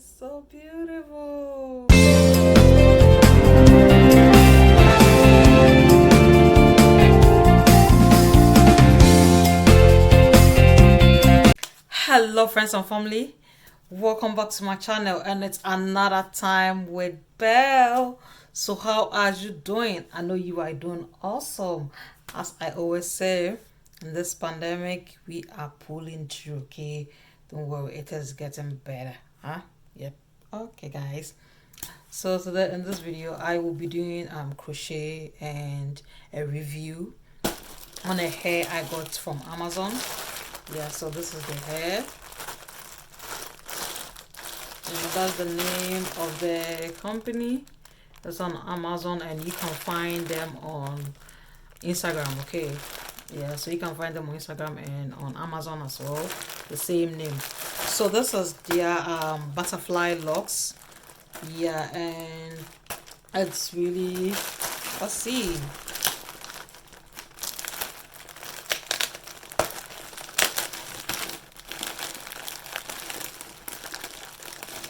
So beautiful. Hello friends and family, welcome back to my channel, and it's another time with BEL. So how are you doing? I know you are doing awesome. As I always say, in this pandemic we are pulling through. Okay, don't worry, it is getting better. Yep. Okay guys, so today in this video I will be doing crochet and a review on a hair I got from Amazon. Yeah, so this is the hair, and that's the name of the company. It's on Amazon, and you can find them on Instagram. Okay, yeah, so you can find them on Instagram and on Amazon as well, the same name. So this is their butterfly locks. Yeah, and it's really, let's see.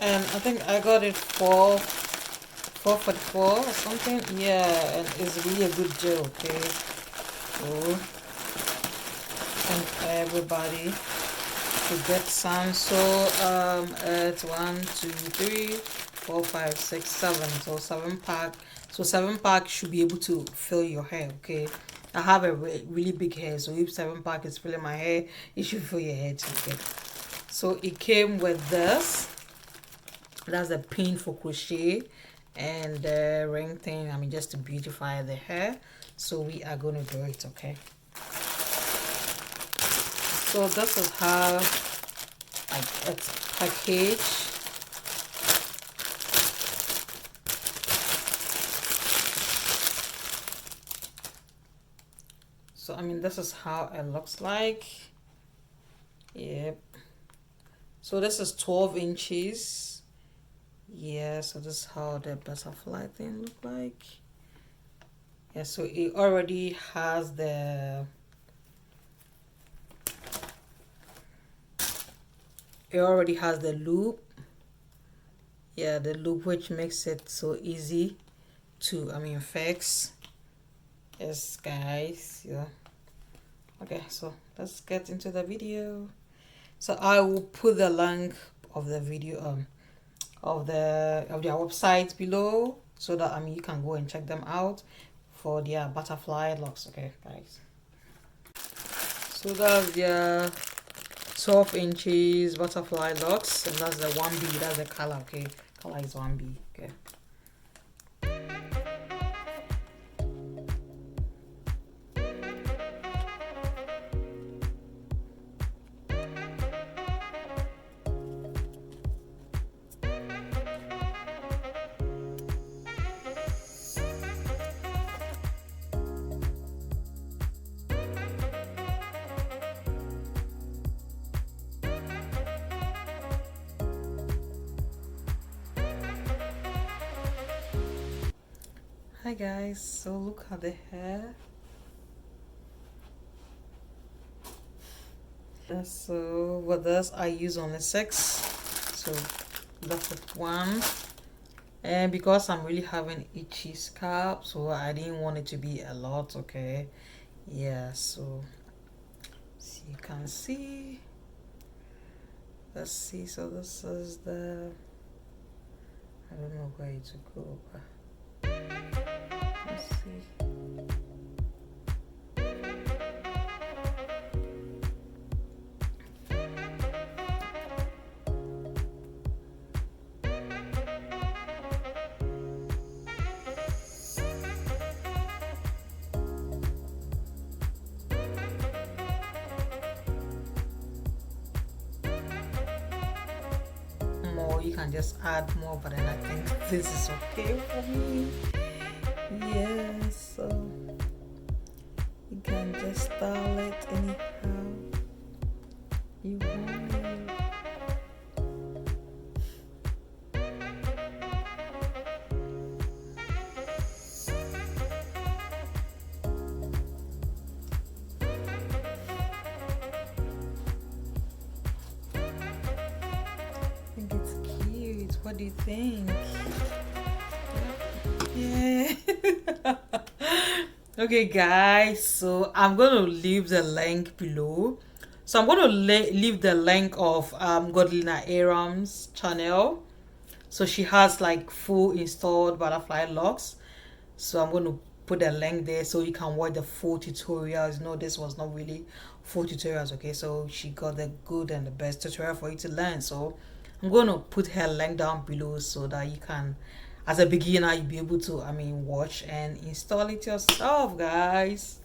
And I think I got it for 444 or something. Yeah, and it's really a good deal. Okay, so thank everybody to get some. So it's 1 2 3 4 5 6 7, so 7 pack. So 7 pack should be able to fill your hair. Okay, I have a really big hair, so if 7 pack is filling my hair, it should fill your hair too. Okay, so it came with this. That's a pin for crochet and the ring thing, I mean, just to beautify the hair. So we are going to do it. Okay, so this is how it's packaged. So I mean, this is how it looks like. Yep. So this is 12 inches. Yeah, so this is how the butterfly thing look like. Yeah, so it already has the loop. Yeah, the loop, which makes it so easy to fix. Yes guys, yeah. Okay, so let's get into the video. So I will put the link of the video of their website below, so that you can go and check them out for their butterfly locks. Okay guys, so that's their 12 inches butterfly locks, and that's the 1B. That's the color. Okay, color is 1B. Okay, hi guys, so look at the hair. So with this I use only 6, so that's it. 1, and because I'm really having itchy scalp, so I didn't want it to be a lot. Okay, yeah, so you can see, let's see. So this is the, I don't know where to go, but let's see. More, you can just add more, but then I think this is okay for me. Yeah, so you can just style it anyhow you want it. I think it's cute. What do you think? Yeah. Okay, guys, so I'm gonna leave the link below. So I'm gonna leave the link of Godlina Eyram's channel. So she has like full installed butterfly locks. So I'm going to put a link there so you can watch the full tutorials. No, this was not really full tutorials. Okay, so she got the good and the best tutorial for you to learn. So I'm going to put her link down below so that you can, as a beginner, you'll be able to watch and install it yourself, guys.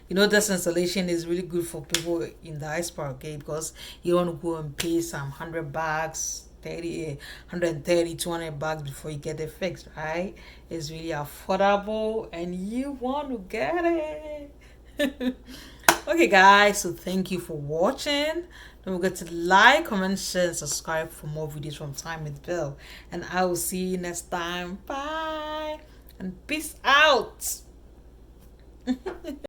You know, this installation is really good for people in diaspora, okay, because you don't want to go and pay some $100, 130, 200 bucks before you get it fixed, right? It's really affordable and you want to get it. Okay, guys, so thank you for watching. Don't forget to like, comment, share, and subscribe for more videos from Time with BEL, and I will see you next time. Bye and peace out.